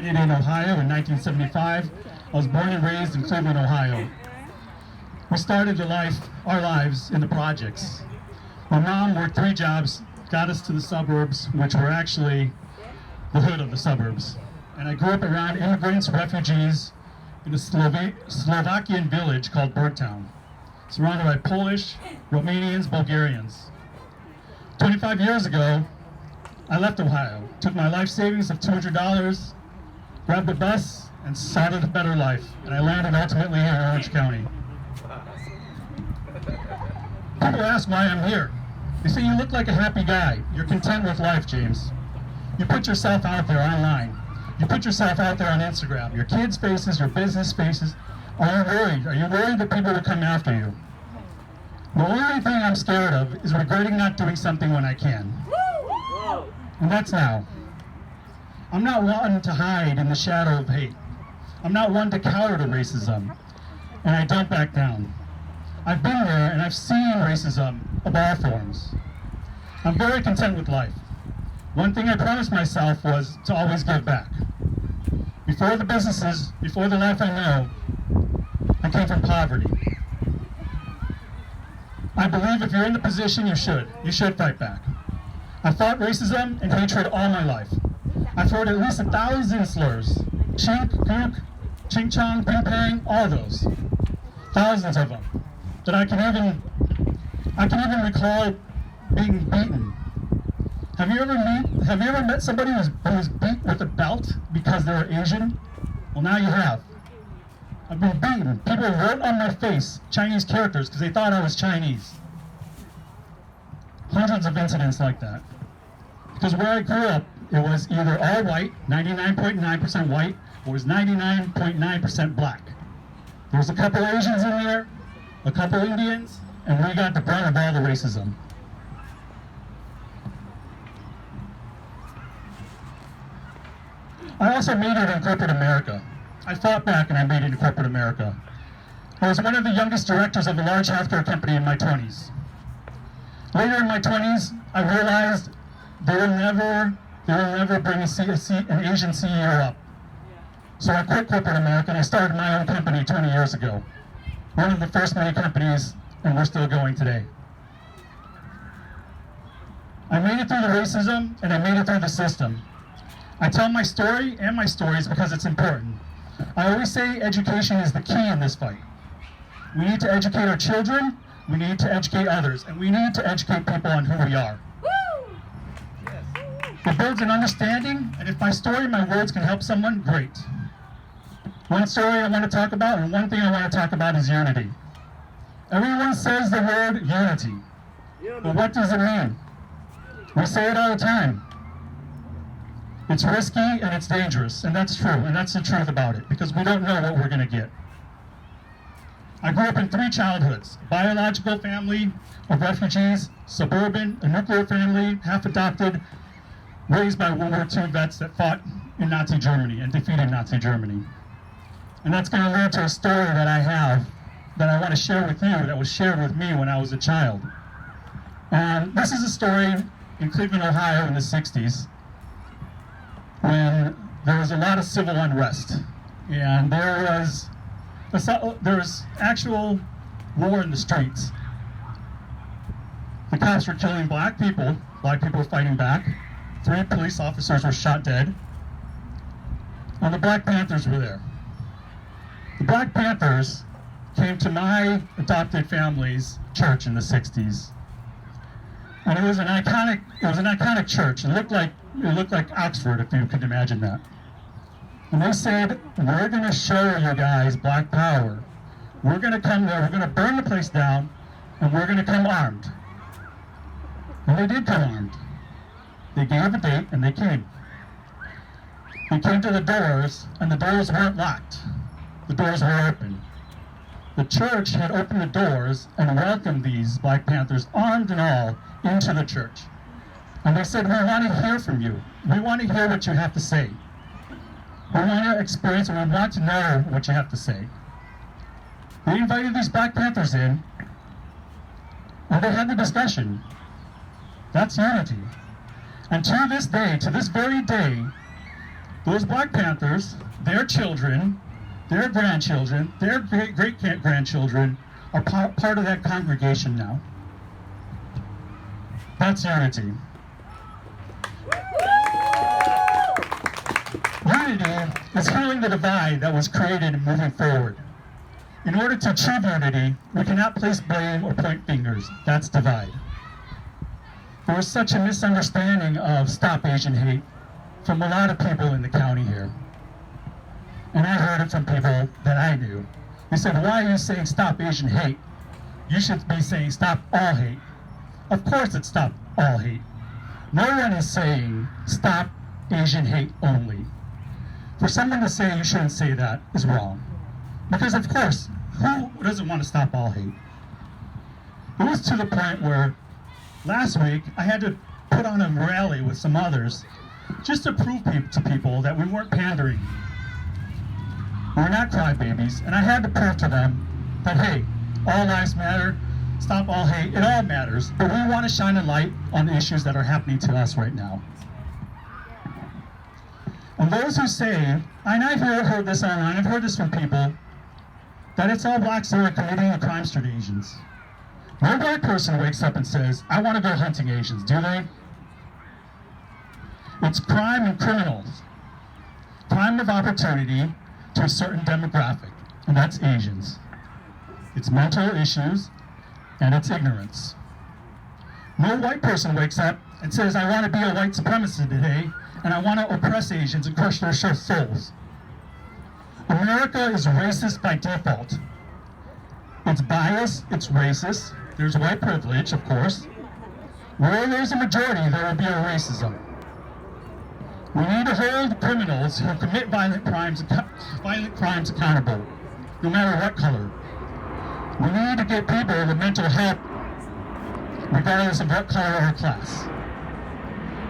resided in Ohio in 1975. I was born and raised in Cleveland, Ohio. We started our lives in the projects. My mom worked 3 jobs, got us to the suburbs, which were actually the hood of the suburbs. And I grew up around immigrants, refugees, in a Slovakian village called Bergtown, surrounded by Polish, Romanians, Bulgarians. 25 years ago, I left Ohio, took my life savings of $200, grabbed a bus, and started a better life. And I landed ultimately here in Orange County. People ask why I'm here. They say, you look like a happy guy. You're content with life, James. You put yourself out there online. You put yourself out there on Instagram. Your kids' faces, your business faces. Are you worried? Are you worried that people will come after you? The only thing I'm scared of is regretting not doing something when I can. And that's now. I'm not one to hide in the shadow of hate. I'm not one to cower to racism. And I don't back down. I've been there and I've seen racism of all forms. I'm very content with life. One thing I promised myself was to always give back. Before the businesses, before the life I know, I came from poverty. I believe if you're in the position, you should fight back. I fought racism and hatred all my life. I've heard at least 1,000 slurs. Chink, gook, ching chong, ping pang, all those. Thousands of them. That I can even recall being beaten. Have you ever met somebody who was beat with a belt because they were Asian? Well, now you have. I've been beaten. People wrote on my face Chinese characters because they thought I was Chinese. Hundreds of incidents like that. Because where I grew up, it was either all white, 99.9% white, or it was 99.9% black. There was a couple Asians in there, a couple Indians, and we got the brunt of all the racism. I also made it in corporate America. I fought back and I made it in corporate America. I was one of the youngest directors of a large healthcare company in my 20s. Later in my 20s, I realized they will never bring an Asian CEO up. So I quit corporate America and I started my own company 20 years ago. One of the first many companies, and we're still going today. I made it through the racism and I made it through the system. I tell my story and my stories because it's important. I always say education is the key in this fight. We need to educate our children, we need to educate others, and we need to educate people on who we are. It builds an understanding, and if my story, my words can help someone, great. One story I want to talk about, and one thing I want to talk about is unity. Everyone says the word unity, but what does it mean? We say it all the time. It's risky and it's dangerous, and that's true, and that's the truth about it, because we don't know what we're going to get. I grew up in 3 childhoods: biological family of refugees, suburban, a nuclear family, half adopted, raised by World War II vets that fought in Nazi Germany and defeated Nazi Germany. And that's going to lead to a story that I have that I want to share with you that was shared with me when I was a child. And this is a story in Cleveland, Ohio in the 60s when there was a lot of civil unrest. And there was actual war in the streets. The cops were killing black people were fighting back. 3 police officers were shot dead. And the Black Panthers were there. The Black Panthers came to my adopted family's church in the 60s. And it was an iconic church. It looked like Oxford, if you could imagine that. And they said, we're going to show you guys black power. We're going to come there, we're going to burn the place down, and we're going to come armed. And they did come armed. They gave a date, and they came. They came to the doors, and the doors weren't locked. The doors were open. The church had opened the doors and welcomed these Black Panthers, armed and all, into the church. And they said, we want to hear from you. We want to hear what you have to say. We want to experience and we want to know what you have to say. They invited these Black Panthers in, and they had the discussion. That's unity. And to this day, to this very day, Those Black Panthers, their children, their grandchildren, their great-grandchildren are part of that congregation now. That's unity. Unity is healing the divide that was created and moving forward. In order to achieve unity, we cannot place blame or point fingers. That's divide. There was such a misunderstanding of Stop Asian Hate from a lot of people in the county here. And I heard it from people that I knew. They said, why are you saying Stop Asian Hate? You should be saying Stop All Hate. Of course it's Stop All Hate. No one is saying Stop Asian Hate only. For someone to say you shouldn't say that is wrong. Because of course, who doesn't want to stop all hate? It was to the point where last week I had to put on a rally with some others just to prove to people that we weren't pandering. We're not crybabies, and I had to prove to them that, hey, all lives matter, stop all hate, it all matters, but we want to shine a light on the issues that are happening to us right now. And those who say, and I've heard this online, I've heard this from people, that it's all blacks that are committing the crimes to the Asians. No black person wakes up and says, I want to go hunting Asians, do they? It's crime and criminals. Crime of opportunity to a certain demographic, and that's Asians. It's mental issues, and it's ignorance. No white person wakes up and says, I want to be a white supremacist today, and I want to oppress Asians and crush their souls. America is racist by default. It's biased, it's racist. There's white privilege, of course. Where there's a majority, there will be a racism. We need to hold criminals who commit violent crimes accountable, no matter what color. We need to get people the mental help, regardless of what color or class.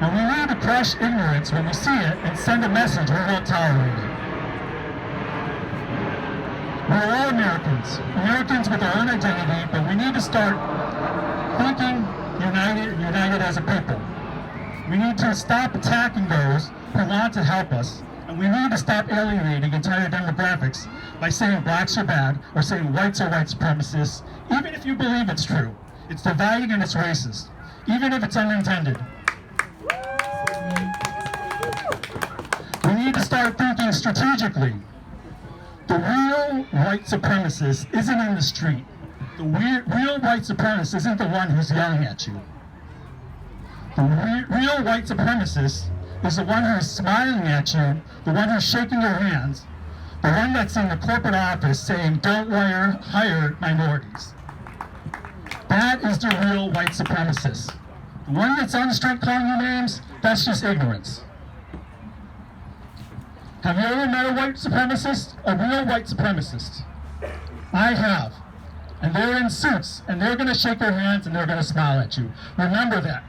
And we need to crush ignorance when we see it and send a message we won't tolerate it. We're all Americans, Americans with our own identity, but we need to start thinking united as a people. We need to stop attacking those who want to help us, and we need to stop alienating entire demographics by saying blacks are bad or saying whites are white supremacists, even if you believe it's true. It's dividing and it's racist, even if it's unintended. We need to start thinking strategically. The real white supremacist isn't in the street. The real white supremacist isn't the one who's yelling at you. The real white supremacist is the one who's smiling at you, the one who's shaking your hands, the one that's in the corporate office saying, don't hire minorities. That is the real white supremacist. The one that's on the street calling you names, that's just ignorance. Have you ever met a white supremacist? A real white supremacist? I have. And they're in suits, and they're going to shake your hands, and they're going to smile at you. Remember that.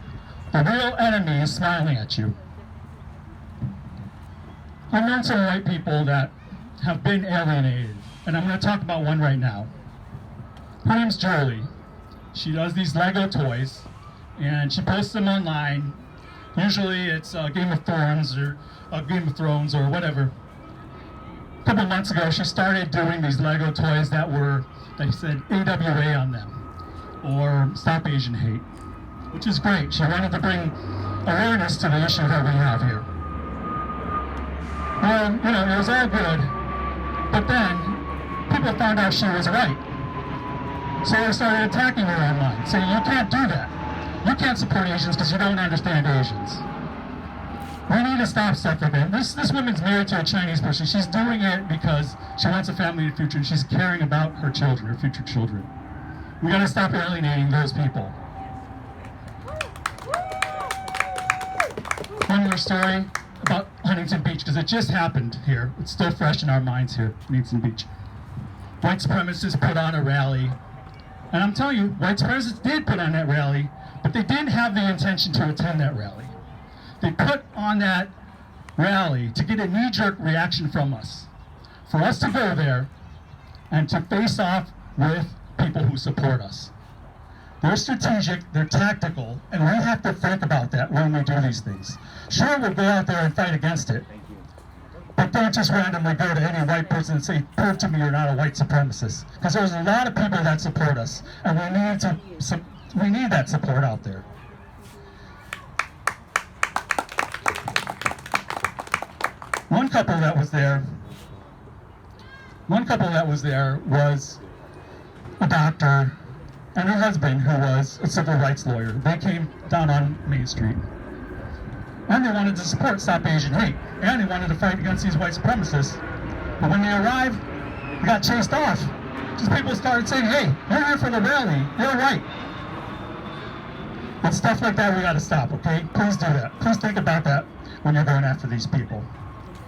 The real enemy is smiling at you. I've known some white people that have been alienated, and I'm going to talk about one right now. Her name's Julie. She does these Lego toys, and she posts them online. Usually it's Game of Thrones or whatever. A couple months ago, she started doing these Lego toys that said AWA on them, or Stop Asian Hate, which is great. She wanted to bring awareness to the issue that we have here. Well, it was all good, but then people found out she was white. So they started attacking her online, saying, you can't do that. You can't support Asians because you don't understand Asians. We need to stop stuff like that. This woman's married to a Chinese person. She's doing it because she wants a family in the future, and she's caring about her children, her future children. We gotta stop alienating those people. One more story about Huntington Beach, because it just happened here. It's still fresh in our minds here, Huntington Beach. White supremacists put on a rally. And I'm telling you, white supremacists did put on that rally, but they didn't have the intention to attend that rally. They put on that rally to get a knee-jerk reaction from us, for us to go there and to face off with people who support us. They're strategic, they're tactical, and we have to think about that when we do these things. Sure, we'll go out there and fight against it, don't just randomly go to any white person and say, prove to me you're not a white supremacist. Because there's a lot of people that support us, and we need that support out there. One couple that was there was a doctor and her husband, who was a civil rights lawyer. They came down on Main Street, and they wanted to support Stop Asian Hate, and they wanted to fight against these white supremacists. But when they arrived, they got chased off. Just people started saying, hey, you're here for the rally, you're white. And stuff like that we gotta stop, okay? Please do that. Please think about that when you're going after these people.